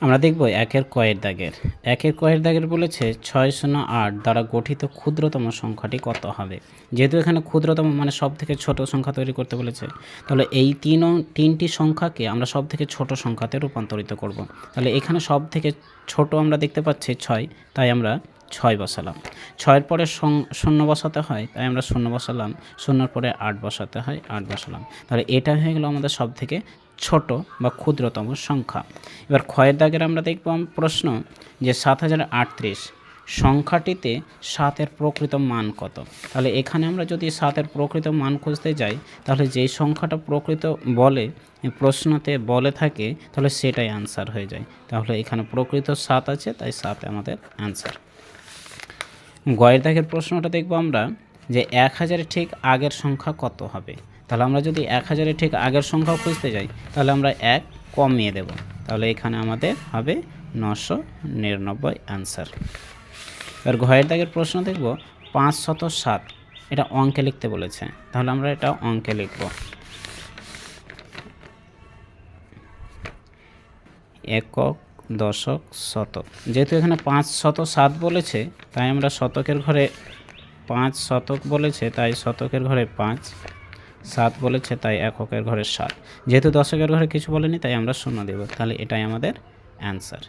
আমরা দেখব একের কয়ের দাগের বলেছে 608 দ্বারা গঠিত ক্ষুদ্রতম সংখ্যাটি কত হবে। যেহেতু এখানে ক্ষুদ্রতম মানে সব থেকে ছোট সংখ্যা তৈরি করতে বলেছে, তাহলে এই তিনটি সংখ্যাকে আমরা সব থেকে ছোট সংখ্যাতে রূপান্তরিত করব। তাহলে এখানে সব থেকে ছোট আমরা দেখতে পাচ্ছি 6, তাই আমরা 6 বসালাম। 6-এর পরে শূন্য বসাতে হয়, তাই আমরা শূন্য বসালাম। শূন্যর পরে 8 বসাতে হয়, 8 বসালাম। তাহলে এটা হয়ে গেল আমাদের সব থেকে ছোট বা ক্ষুদ্রতম সংখ্যা। এবার ক্ষয়ের দাগের আমরা দেখব প্রশ্ন যে 7038 সংখ্যাটিতে 7-এর প্রকৃত মান কত। তাহলে এখানে আমরা যদি 7-এর প্রকৃত মান খুঁজতে যাই, তাহলে যেই সংখ্যাটা প্রকৃত বলে প্রশ্নতে বলে থাকে, তাহলে সেটাই অ্যান্সার হয়ে যায়। তাহলে এখানে প্রকৃত 7 আছে, তাই 7 আমাদের অ্যান্সার। গয়ের দাগের প্রশ্নটা দেখব আমরা যে 1000-এর ঠিক আগের সংখ্যা কত হবে। তাহলে আমরা যদি 1000-এর ঠিক আগের সংখ্যা খুঁজতে যাই, তাহলে আমরা 1 কমিয়ে দেব। তাহলে এখানে আমাদের হবে 999 অ্যান্সার। এবার ঘয়ের দাগের প্রশ্ন দেখব 507, এটা অঙ্কে লিখতে বলেছে। তাহলে আমরা এটা অঙ্কে লিখব। একক, দশক, শতক। যেহেতু এখানে 507 বলেছে, তাই আমরা শতকের ঘরে 5 শতক বলেছে, তাই শতকের ঘরে 5, 7 বলেছে, তাই এককের ঘরে 7। যেহেতু দশকের ঘরে কিছু বলেনি, তাই আমরা 0 দেব। তাহলে এটাই আমাদের অ্যান্সার।